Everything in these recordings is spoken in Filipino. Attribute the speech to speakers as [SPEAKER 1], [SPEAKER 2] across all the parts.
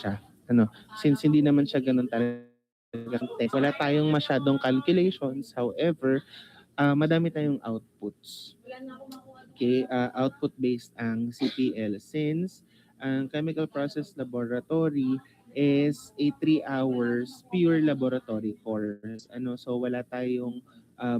[SPEAKER 1] siya. Ano, since hindi naman siya ganun talagang test, wala tayong masyadong calculations. However, madami tayong outputs. Okay, output-based ang CPL since ang Chemical Process Laboratory is a 3 hours pure laboratory course. Ano, so wala tayong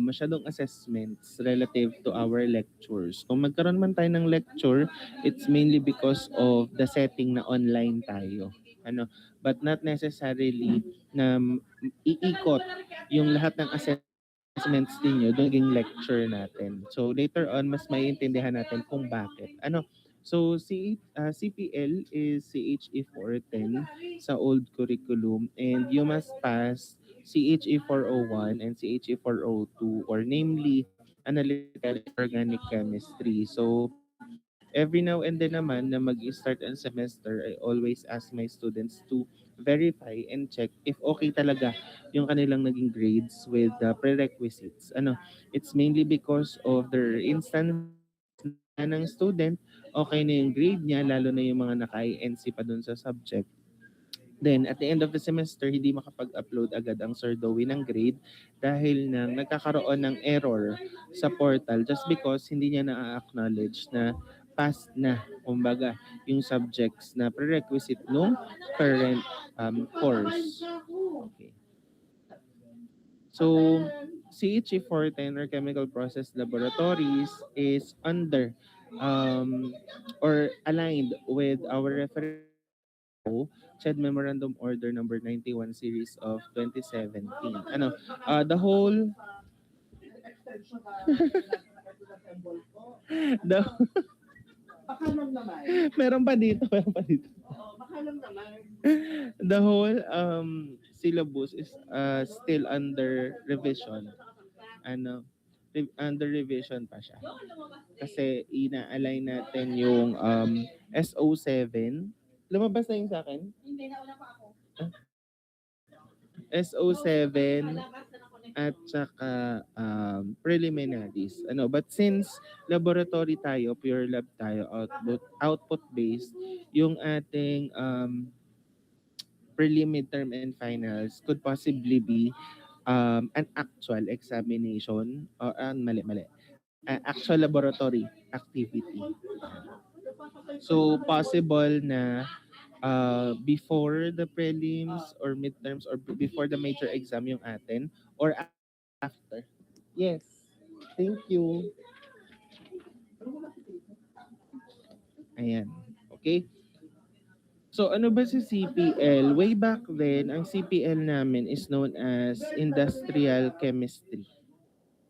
[SPEAKER 1] masyadong assessments relative to our lectures. Kung magkaroon man tayo ng lecture, it's mainly because of the setting na online tayo. Ano, but not necessarily na iikot yung lahat ng assessments ninyo doon naging lecture natin. So later on, mas maiintindihan natin kung bakit. Ano, so CPL is CHE 410 sa old curriculum and you must pass CHE 401 and CHE 402 or namely analytical and organic chemistry. So every now and then naman na mag-start ang semester, I always ask my students to verify and check if okay talaga yung kanilang naging grades with the prerequisites. Ano, it's mainly because of their instances na ng student, okay na yung grade niya, lalo na yung mga naka-INC pa dun sa subject. Then, at the end of the semester, hindi makapag-upload agad ang Sir Dowie ng grade dahil nang nagkakaroon ng error sa portal just because hindi niya na-acknowledge na passed na, kumbaga, yung subjects na prerequisite nung current course. Okay. So, CHE 410 or Chemical Process Laboratories is under or aligned with our reference CHED Memorandum Order number 91 series of 2017. Ano, the whole the meron pa dito, meron pa dito. The whole syllabus is still under revision. Ano, under revision pa siya. Kasi ina-align natin yung SO7. Lumabas na yung sa akin? Hindi, nauna pa ako. SO7 at saka preliminaries. Ano, but since laboratory tayo, pure lab tayo, output based, yung ating prelim, midterm and finals could possibly be an actual examination or mali. Actual laboratory activity. So possible na before the prelims or midterms or before the major exam yung atin or after. Yes. Thank you. Ayan. Okay. So ano ba si CPL? Way back then, ang CPL namin is known as Industrial Chemistry.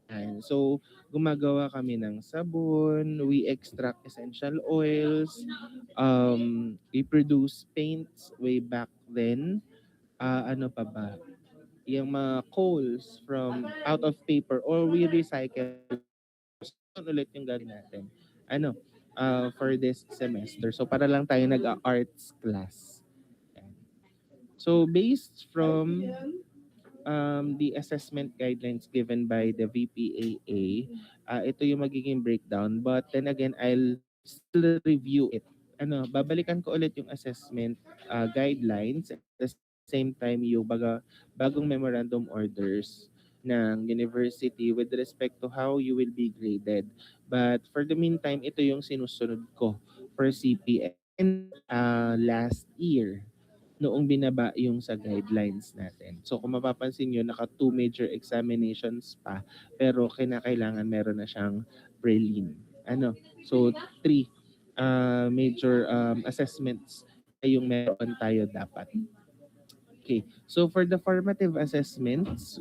[SPEAKER 1] Ayan. So gumagawa kami ng sabon, we extract essential oils, we produce paints way back then. Ano pa ba? Yung mga coals from out of paper or we recycle ulit yung gagawin natin. Ano, for this semester. So para lang tayo nag-arts class. So based from the assessment guidelines given by the VPAA, ito yung magiging breakdown. But then again, I'll still review it. Ano, babalikan ko ulit yung assessment guidelines at the same time yung bagong memorandum orders ng university with respect to how you will be graded. But for the meantime, ito yung sinusunod ko for CPN last year noong binaba yung sa guidelines natin. So kung mapapansin nyo, naka 2 major examinations pa pero kinakailangan meron na siyang prelim. Ano? So 3 major assessments ay yung meron tayo dapat. Okay. So for the formative assessments,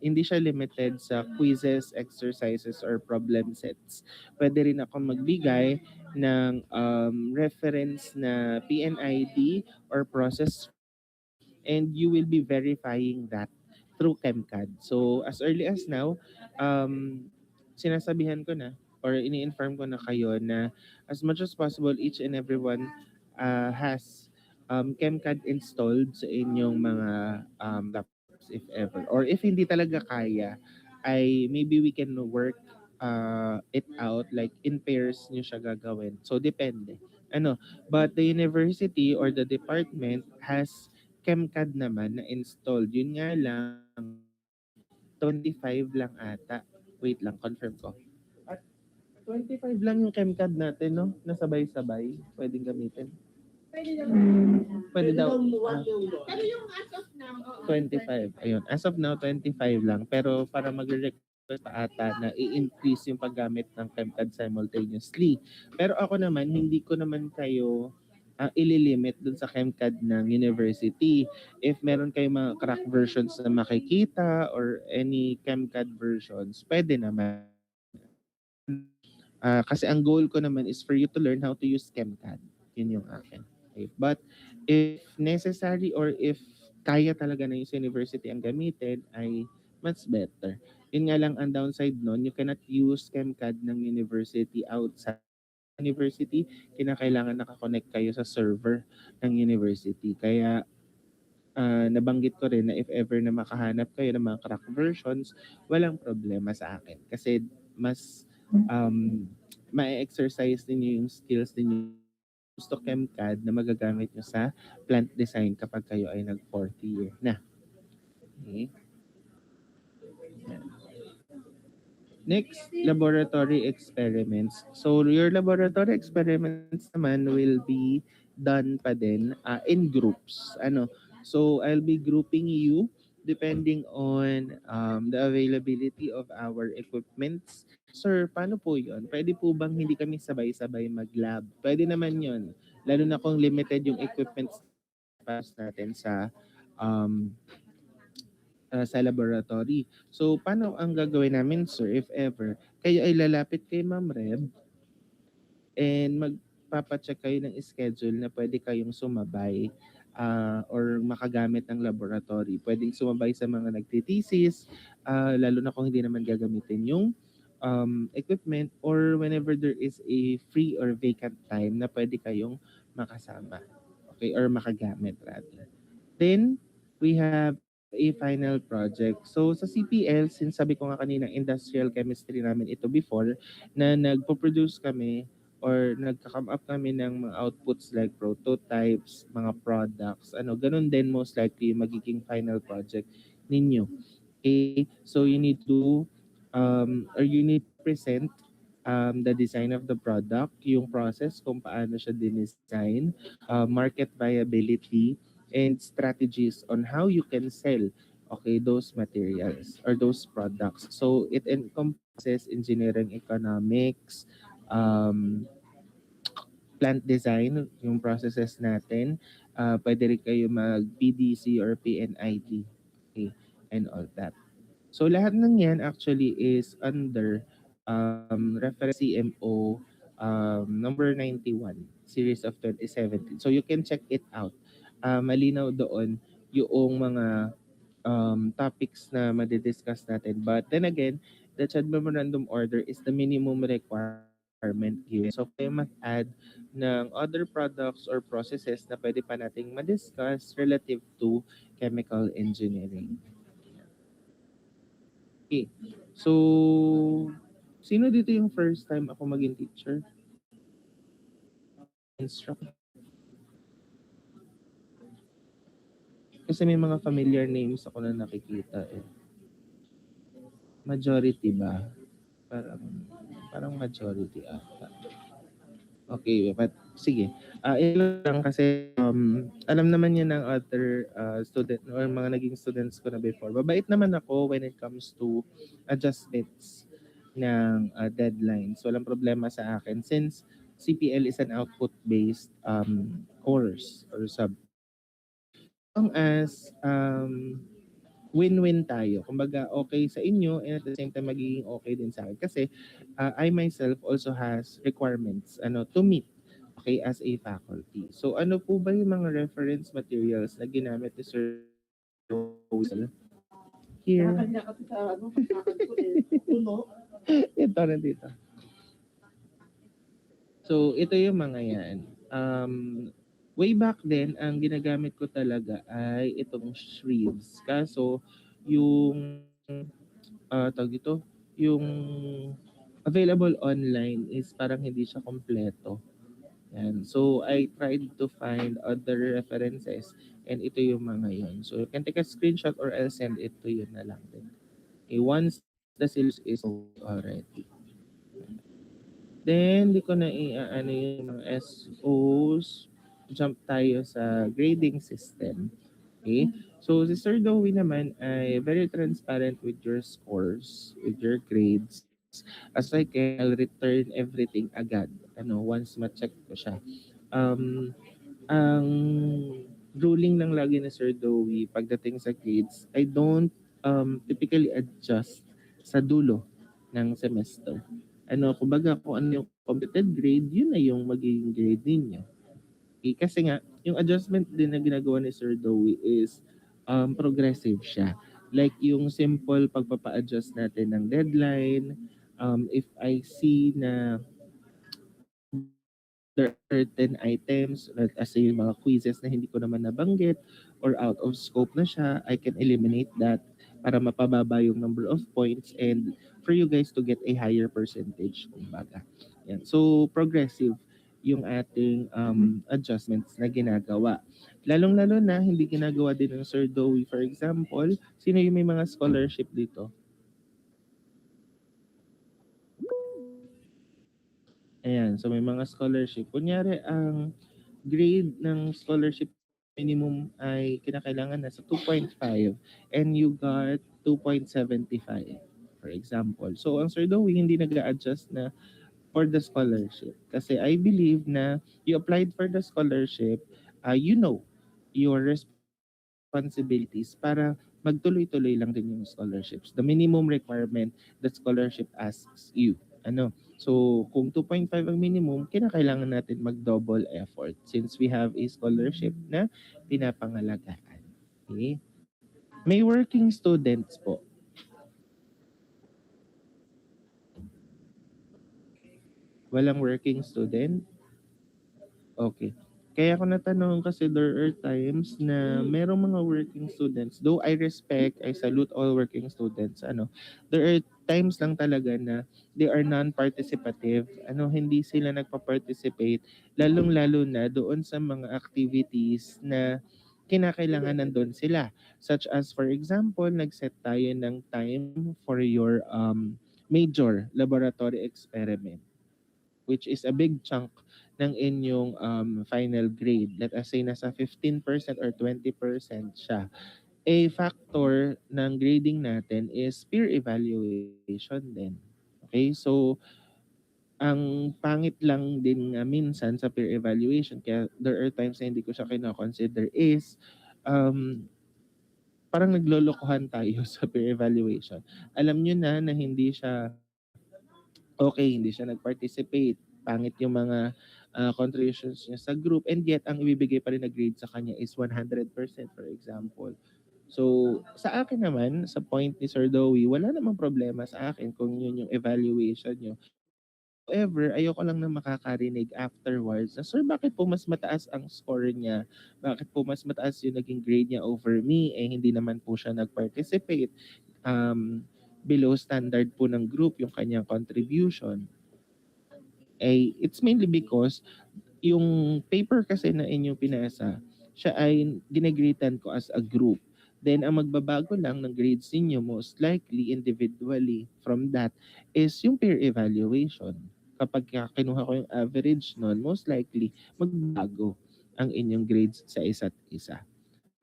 [SPEAKER 1] hindi siya limited sa quizzes, exercises, or problem sets. Pwede rin ako magbigay ng reference na PNID or process and you will be verifying that through ChemCAD. So as early as now, sinasabihan ko na or ini-inform ko na kayo na as much as possible, each and everyone has ChemCAD installed sa inyong mga laptops if ever. Or if hindi talaga kaya, ay maybe we can work it out like in pairs nyo siya gagawin. So depende. Ano, but the university or the department has ChemCAD naman na installed. Yun nga lang, 25 lang ata. Wait lang, confirm ko. At 25 lang yung ChemCAD natin, no? Nasabay-sabay. Pwedeng gamitin. Pwede daw. Pero yung as of now, 25. Ayun. As of now, 25 lang. Pero para mag-request pa ata na i-increase yung paggamit ng ChemCAD simultaneously. Pero ako naman, hindi ko naman kayo ililimit dun sa ChemCAD ng university. If meron kayong mga crack versions na makikita or any ChemCAD versions, pwede naman. Kasi ang goal ko naman is for you to learn how to use ChemCAD. Yun yung akin. Okay. But if necessary or if kaya talaga na yung university ang gamitin, ay much better. Yun nga lang ang downside nun, you cannot use ChemCAD ng university outside university, kinakailangan nakakonect kayo sa server ng university. Kaya nabanggit ko rin na if ever na makahanap kayo ng mga crack versions, walang problema sa akin. Kasi mas ma-exercise ninyo yung skills ninyo gusto ChemCAD na magagamit nyo sa plant design kapag kayo ay nag 40 year na. Okay. Next, laboratory experiments. So your laboratory experiments naman will be done pa din in groups. So I'll be grouping you depending on the availability of our equipments. Sir, paano po yun? Pwede po bang hindi kami sabay-sabay mag-lab? Pwede naman yun. Lalo na kung limited yung equipments natin um, sa laboratory. So, paano ang gagawin namin, sir, if ever? Kayo ay lalapit kay Ma'am Reb and magpapacheck kayo ng schedule na pwede kayong sumabay or makagamit ng laboratory. Pwedeng sumabay sa mga nagtitesis, lalo na kung hindi naman gagamitin yung equipment or whenever there is a free or vacant time na pwede kayong makasama. Okay, or makagamit rather. Then, we have a final project. So, sa CPL, since sabi ko nga kanina, industrial chemistry namin ito before, na nagpo-produce kami or nagka-come up kami ng mga outputs like prototypes, mga products, ganun din most likely yung magiging final project ninyo. Okay? So, you need to, or you need to present the design of the product, yung process kung paano siya dinesign, market viability, and strategies on how you can sell those materials or those products. So it encompasses engineering economics, um, plant design, yung processes natin. Pwede rin kayo mag PDC or PNID, okay, and all that. So lahat ng yan actually is under reference CMO number 91 series of 2017. So you can check it out. Malinaw doon yung mga topics na madidiscuss natin. But then again, the CHAD Memorandum Order is the minimum requirement given. So kayo mag-add ng other products or processes na pwede pa nating madiscuss relative to chemical engineering. Okay. So, sino dito yung first time ako maging teacher? Instructor. Kasi may mga familiar names ako na nakikita eh. Majority ba? Parang majority ata. Okay, but sige. Ilan lang kasi alam naman yan ng other student or mga naging students ko na before. Babait naman ako when it comes to adjustments ng deadlines. Walang problema sa akin since CPL is an output-based course or sub. Long as win-win tayo. Kumbaga, okay sa inyo and at the same time magiging okay din sa akin. Kasi I myself also has requirements to meet as a faculty. So ano po ba yung mga reference materials na ginamit ni Sir Wilson? Here. Ito na dito. So ito yung mga yan. Way back then, ang ginagamit ko talaga ay itong Shreves. Kaso, yung tawag dito, yung available online is parang hindi siya kompleto. Yan. So, I tried to find other references and ito yung mga yun. So, you can take a screenshot or I'll send it to you na lang din. Okay, once the syllabus is okay already. Then, di ko na ano yung mga SOs. Jump tayo sa grading system. Okay? So, si Sir Dowie naman ay very transparent with your scores, with your grades. As I can, I'll return everything agad. Once ma-check ko siya. Um, ang ruling lang lagi ni Sir Dowie pagdating sa grades, I don't typically adjust sa dulo ng semester. Kumbaga kung ano yung completed grade, yun na yung magiging grade ninyo. Okay? Kasi nga, yung adjustment din na ginagawa ni Sir Dowie is progressive siya. Like yung simple pagpapa-adjust natin ng deadline, if I see na there are certain items, as yung mga quizzes na hindi ko naman nabanggit or out of scope na siya, I can eliminate that para mapababa yung number of points and for you guys to get a higher percentage, kumbaga. Yan. So, progressive yung ating adjustments na ginagawa. Lalong-lalo na, hindi ginagawa din ng Sir Dowie. For example, sino yung may mga scholarship dito? Ayan, so may mga scholarship. Kunyari, ang grade ng scholarship minimum ay kinakailangan na sa 2.5 and you got 2.75, for example. So, ang Sir Dowie hindi nag-a-adjust na for the scholarship. Kasi I believe na you applied for the scholarship, you know your responsibilities para magtuloy-tuloy lang din yung scholarships. The minimum requirement that scholarship asks you. So kung 2.5 ang minimum, kinakailangan natin mag-double effort since we have a scholarship na pinapangalagaan. Okay? May working students po. Walang working student? Okay. Kaya ako natanong kasi there are times na merong mga working students, though I salute all working students, there are times lang talaga na they are non-participative, hindi sila nagpa-participate, lalong-lalo na doon sa mga activities na kinakailangan nandun sila. Such as, for example, nag-set tayo ng time for your major laboratory experiment, which is a big chunk ng inyong final grade. Let us say nasa 15% or 20% siya. A factor ng grading natin is peer evaluation din. Okay? So, ang pangit lang din nga minsan sa peer evaluation, kaya there are times na hindi ko siya kina-consider is parang naglolokohan tayo sa peer evaluation. Alam nyo na hindi siya okay, hindi siya nag-participate, pangit yung mga contributions niya sa group, and yet ang ibibigay pa rin na grade sa kanya is 100%, for example. So, sa akin naman, sa point ni Sir Dowie, wala namang problema sa akin kung yun yung evaluation nyo. However, ayoko lang na makakarinig afterwards na, "Sir, bakit po mas mataas ang score niya? Bakit po mas mataas yung naging grade niya over me? Eh, hindi naman po siya nag-participate. Below standard po ng group yung kanyang contribution." It's mainly because yung paper kasi na inyong pinasa, siya ay ginagreetan ko as a group. Then, ang magbabago lang ng grades ninyo most likely individually from that is yung peer evaluation. Kapag kinuha ko yung average nun, most likely magbago ang inyong grades sa isa't isa.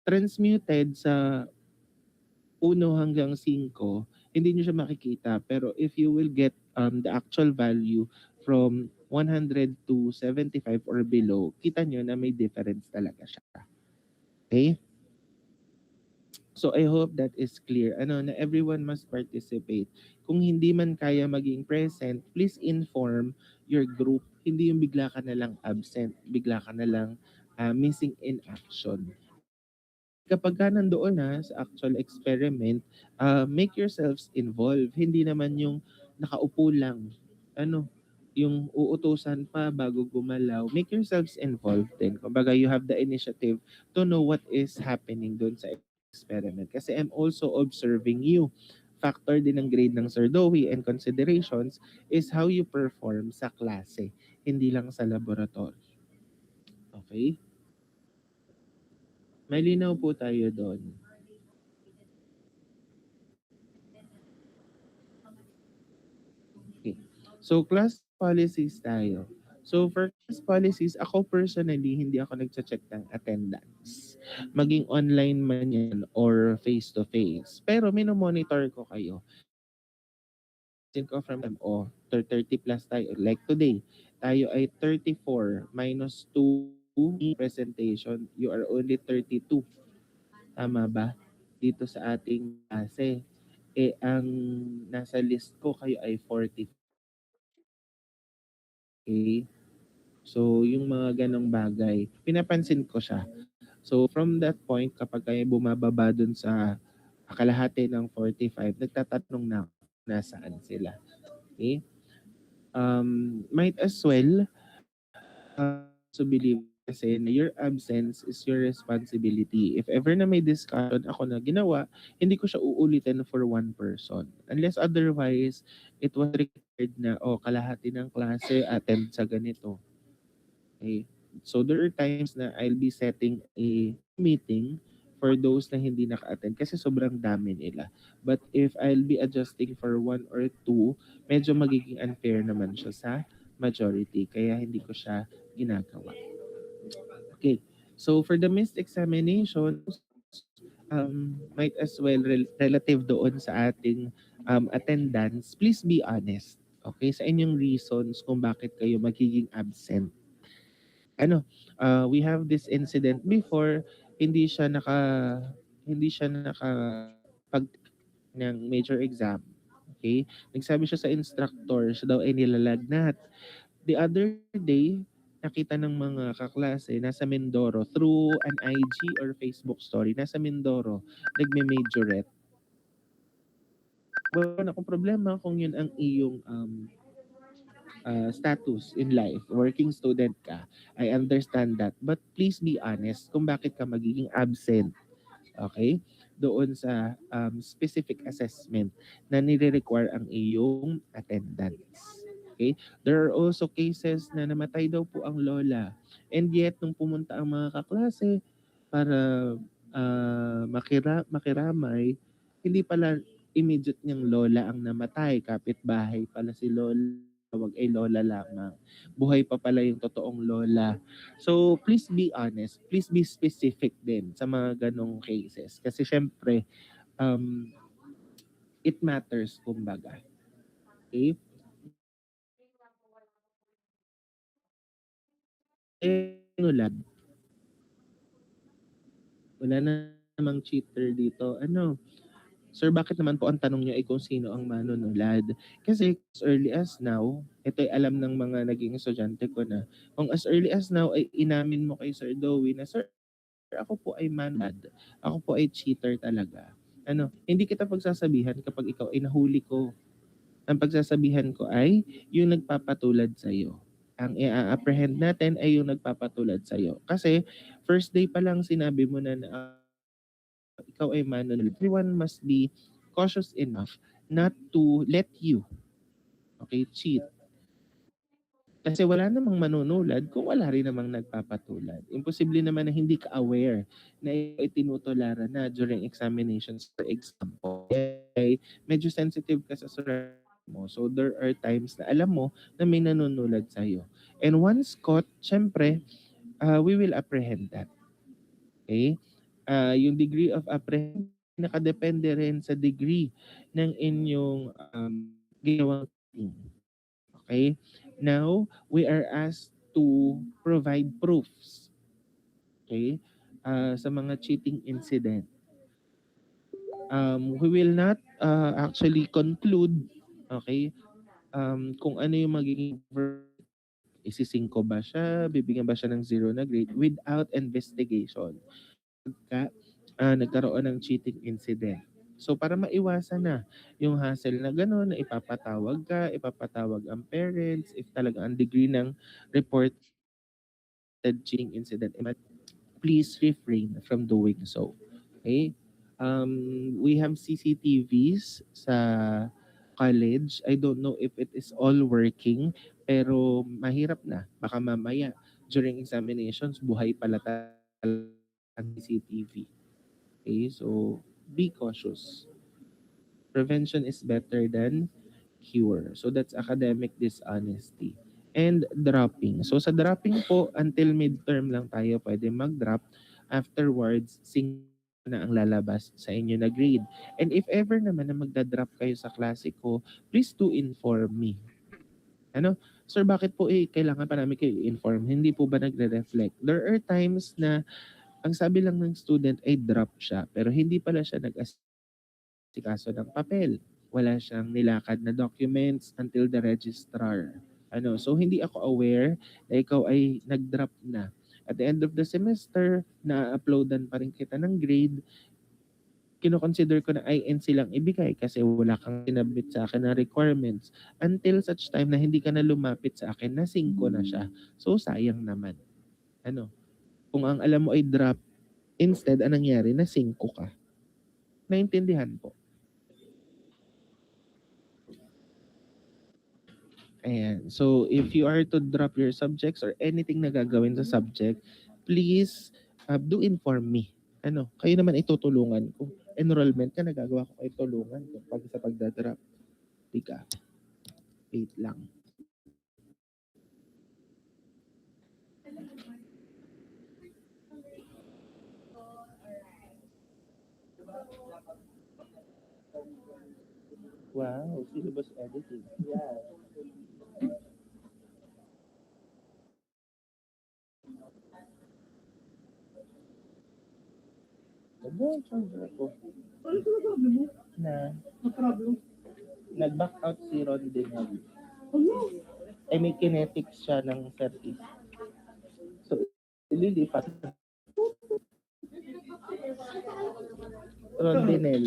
[SPEAKER 1] Transmuted sa 1 hanggang 5, hindi nyo siya makikita. Pero if you will get the actual value from 100 to 75 or below, kita nyo na may difference talaga siya. Okay? So I hope that is clear. Na everyone must participate. Kung hindi man kaya maging present, please inform your group. Hindi yung bigla ka na lang absent, bigla ka na lang missing in action. Kapag ka nandoon na sa actual experiment, make yourselves involved. Hindi naman yung nakaupo lang. Yung uutusan pa bago gumalaw. Make yourselves involved din. Kumbaga, you have the initiative to know what is happening doon sa experiment. Kasi I'm also observing you. Factor din ng grade ng Sir Dowie and considerations is how you perform sa klase, hindi lang sa laboratory. Okay? Malinaw po tayo doon. Okay. So, class policies tayo. So, for class policies, ako personally, hindi ako nagche-check ng attendance. Maging online man yan or face-to-face. Pero minomonitor ko kayo. Sin ko from MO, 30 plus tayo. Like today, tayo ay 34 minus 2 presentation. You are only 32. Tama ba? Dito sa ating klase. Eh, ang nasa list ko kayo ay 40. Okay? So, yung mga ganong bagay, pinapansin ko siya. So, from that point, kapag kayo bumababa dun sa kalahati ng 45, nagtatanong na ako nasaan sila. Okay? Might as well, to believe kasi na your absence is your responsibility. If ever na may discussion ako na ginawa, hindi ko siya uulitin for one person. Unless otherwise, it was required na, kalahati ng klase attend sa ganito. Okay? So there are times na I'll be setting a meeting for those na hindi naka-attend kasi sobrang dami nila. But if I'll be adjusting for one or two, medyo magiging unfair naman siya sa majority. Kaya hindi ko siya ginagawa. Okay. So for the missed examinations, might as well relative doon sa ating attendance, please be honest. Okay, sa inyong reasons kung bakit kayo magiging absent. We have this incident before, hindi siya naka pag ng major exam. Okay? Nagsabi siya sa instructor, siya daw ay nilalagnat. The other day, nakita ng mga kaklase nasa Mindoro through an IG or Facebook story, nasa Mindoro, nagme-majorette. Wala akong problema kung yun ang iyong status in life, working student ka, I understand that. But please be honest kung bakit ka magiging absent. Okay? Doon sa specific assessment na nire-require ang iyong attendance. Okay? There are also cases na namatay daw po ang lola. And yet, nung pumunta ang mga kaklase para makiramay, hindi pala immediate niyang lola ang namatay. Kapitbahay pala si lola, wag ay lola lamang. Buhay pa pala yung totoong lola. So, please be honest. Please be specific din sa mga ganong cases. Kasi syempre, um, it matters, kumbaga. Okay? Lab, wala na namang cheater dito. Sir, bakit naman po ang tanong niyo ay kung sino ang manunulad? Kasi as early as now, ito'y alam ng mga naging estudyante ko na, kung as early as now ay inamin mo kay Sir Dowie na, Sir, ako po ay manad. Ako po ay cheater talaga. Hindi kita pagsasabihan kapag ikaw ay nahuli ko. Ang pagsasabihan ko ay yung nagpapatulad sa iyo. Ang i-apprehend natin ay yung nagpapatulad sa iyo. Kasi first day pa lang sinabi mo na, ikaw ay manunulad. Everyone must be cautious enough not to let you, okay, cheat. Kasi wala namang manunulad kung wala rin namang nagpapatulad. Imposible naman na hindi ka aware na ikaw ay tinutularan na during examinations. For example, medyo sensitive ka sa surroundings mo. So there are times na alam mo na may nanunulad sa'yo. And once caught, syempre, we will apprehend that. Okay? Yung degree of apprehension, nakadepende rin sa degree ng inyong ginawang thing. Okay? Now, we are asked to provide proofs. Okay? Sa mga cheating incident. We will not actually conclude, okay, kung ano yung magiging isisingko ba siya, bibigyan ba siya ng 0 na grade without investigation. Nagkaroon ng cheating incident. So para maiwasan na yung hassle na gano'n, na ipapatawag ang parents, if talaga ang degree ng reported cheating incident, please refrain from doing so. Okay? We have CCTVs sa college. I don't know if it is all working, pero mahirap na. Baka mamaya during examinations, buhay pala ang CCTV. Okay, so be cautious. Prevention is better than cure. So that's academic dishonesty. And dropping. So sa dropping po, until midterm lang tayo pwede mag-drop. Afterwards, na ang lalabas sa inyo na grade. And if ever naman na magda-drop kayo sa klase ko, please do inform me. Ano? Sir, bakit po kailangan pa namin kayo i-inform? Hindi po ba nagre-reflect? There are times na ang sabi lang ng student ay drop siya, pero hindi pala siya nag-asikaso ng papel. Wala siyang nilakad na documents until the registrar. So hindi ako aware na ikaw ay nag-drop na. At the end of the semester, na-uploadan pa rin kita ng grade, kino-consider ko na INC lang ibigay kasi wala kang sinabit sa akin na requirements until such time na hindi ka na lumapit sa akin na 5 na siya. So sayang naman. Kung ang alam mo ay drop, instead anong nangyari na 5 ka. Naintindihan po. Ayan. So, if you are to drop your subjects or anything na gagawin sa subject, please do inform me. Kayo naman itutulungan ko. Enrollment ka, nagagawa ko kayo tulungan ko pag sa pagdadrop. Tika. Wait lang. Wow, syllabus editing. Yeah. Nag-charger ako. Ano sinasabi mo? Na? Na-problem? Nag-back out si Ron Dinel. Ay may kinetics siya ng 30. So, ililipat. Ron Dinel.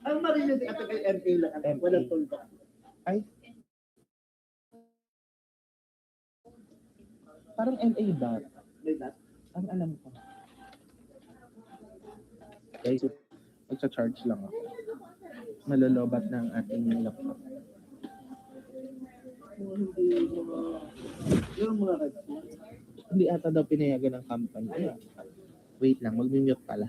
[SPEAKER 1] Ang marinig at kay MA lang. Walang tulba. Ay. Parang MA ba? May that? Ang alam ko. Okay, so magsa-charge lang ako. Malolobat ng ating laptop. Yung mga red flags. Hindi ata daw pinayagan ng company. Wait lang, mag-mute pala.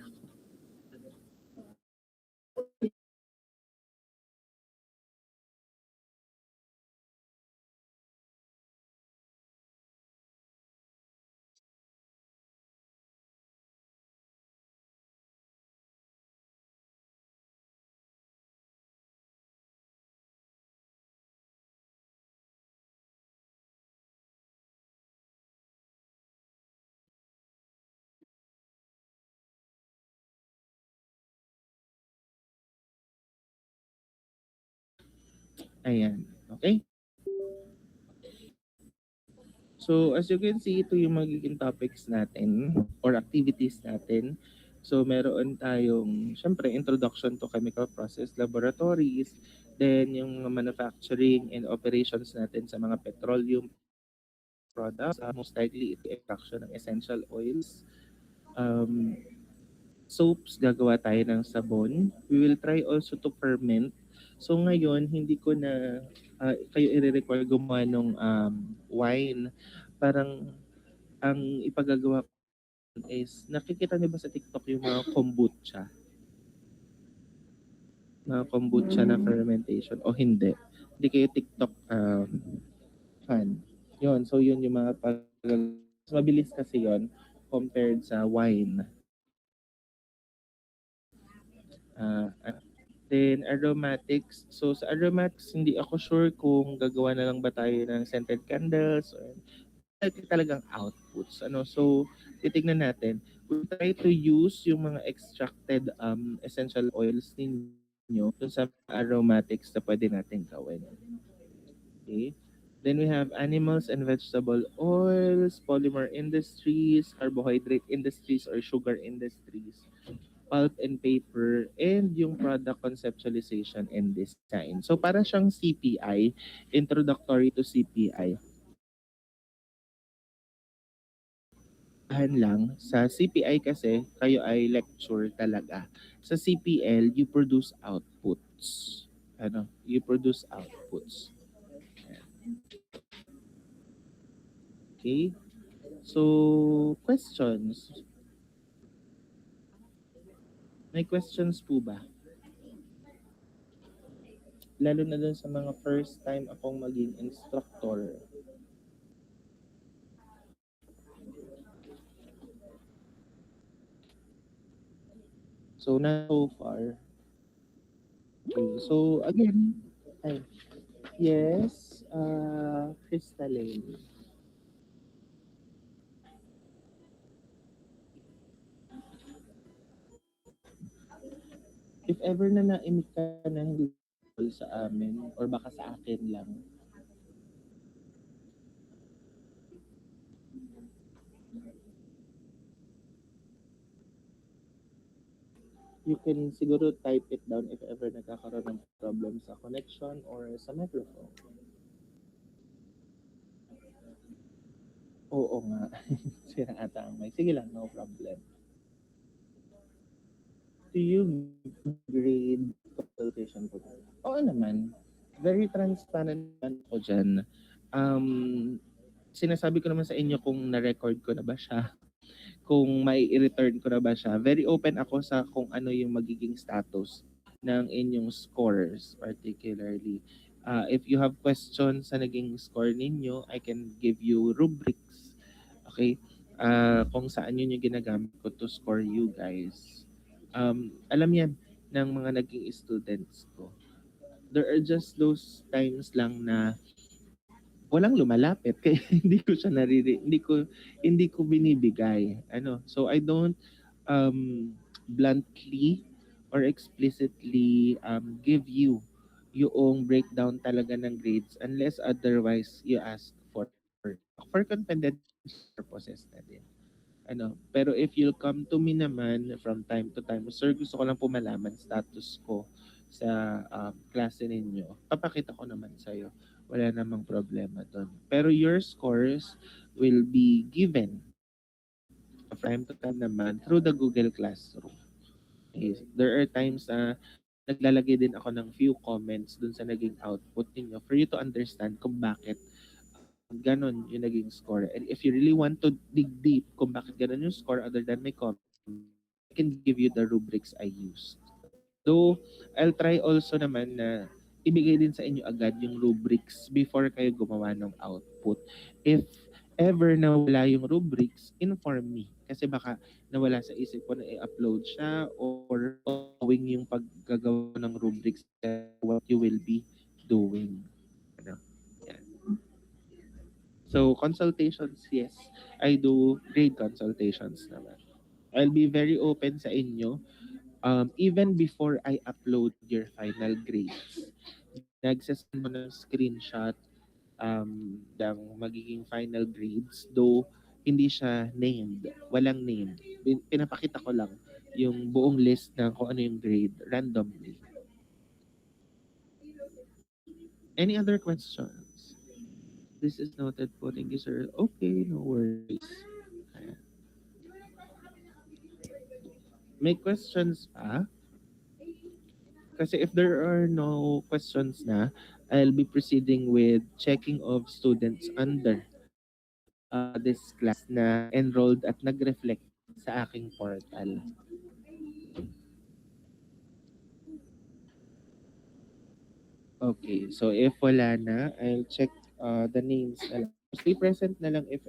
[SPEAKER 1] Ayan. Okay? So, as you can see, ito yung magiging topics natin or activities natin. So, meron tayong, syempre, introduction to chemical process laboratories, then yung mga manufacturing and operations natin sa mga petroleum products, most likely ito extraction ng essential oils. Soaps, gagawa tayo ng sabon. We will try also to ferment. So ngayon, hindi ko na kayo i-require gumawa ng wine. Parang ang ipagagawa ko is, nakikita niyo ba sa TikTok yung mga kombucha? Mga kombucha na fermentation o hindi? Hindi kayo TikTok fan. Yun, so yun yung mga mabilis kasi yon compared sa wine. Then aromatics. So sa aromatics, hindi ako sure kung gagawa na lang ba tayo ng scented candles or talagang outputs. So titignan natin. We try to use yung mga extracted essential oils ninyo dun sa aromatics na pwede natin gawin. Okay? Then we have animals and vegetable oils, polymer industries, carbohydrate industries or sugar industries, pulp and paper, and yung product conceptualization and design. So para siyang CPI, introductory to CPI. Lang, sa CPI kasi, kayo ay lecture talaga. Sa CPL, you produce outputs. You produce outputs. Okay? So, questions. May questions po ba? Lalo na dun sa mga first time akong maging instructor. So, na so far. Okay. So, again, ay, yes, Crystalline. If ever na naimik ka na hindi sa amin or baka sa akin lang, you can siguro type it down if ever nagkakaroon ng problem sa connection or sa microphone. Oo nga. Sira ata ang mic. Sige lang, no problem. Do you grade consultation po? Oo naman. Very transparent naman ako dyan. Um, Sinasabi ko naman sa inyo kung na-record ko na ba siya, kung may i-return ko na ba siya. Very open ako sa kung ano yung magiging status ng inyong scores particularly. If you have questions sa naging score ninyo, I can give you rubrics. Okay? Kung saan yun yung ginagamit ko to score you guys. Alam yan ng mga naging students ko. There are just those times lang na walang lumalapit kaya hindi ko binibigay so I don't bluntly or explicitly give you yung breakdown talaga ng grades unless otherwise you ask for confidential purposes na din. Pero if you'll come to me naman from time to time, sir, gusto ko lang po malaman status ko sa klase ninyo. Papakita ko naman sa'yo. Wala namang problema doon. Pero your scores will be given from time to time naman through the Google Classroom. Okay. There are times na naglalagay din ako ng few comments dun sa naging output ninyo for you to understand kung bakit ganon yung naging score. And if you really want to dig deep kung bakit ganon yung score other than my comment, I can give you the rubrics I used. Though, I'll try also naman na ibigay din sa inyo agad yung rubrics before kayo gumawa ng output. If ever nawala yung rubrics, inform me. Kasi baka nawala sa isip ko na i-upload siya or going yung paggagawa ng rubrics what you will be doing. Yan. So, consultations, yes. I do grade consultations naman. I'll be very open sa inyo even before I upload your final grades. Nagsasend mo ng screenshot ng magiging final grades though hindi siya named. Walang name. Pinapakita ko lang yung buong list ng kung ano yung grade randomly. Any other questions? This is noted po. Thank you, sir. Okay, no worries. Ayan. May questions pa? Kasi if there are no questions na, I'll be proceeding with checking of students under this class na enrolled at nag-reflect sa aking portal. Okay, so if wala na, I'll check the names na lang. Stay present na lang if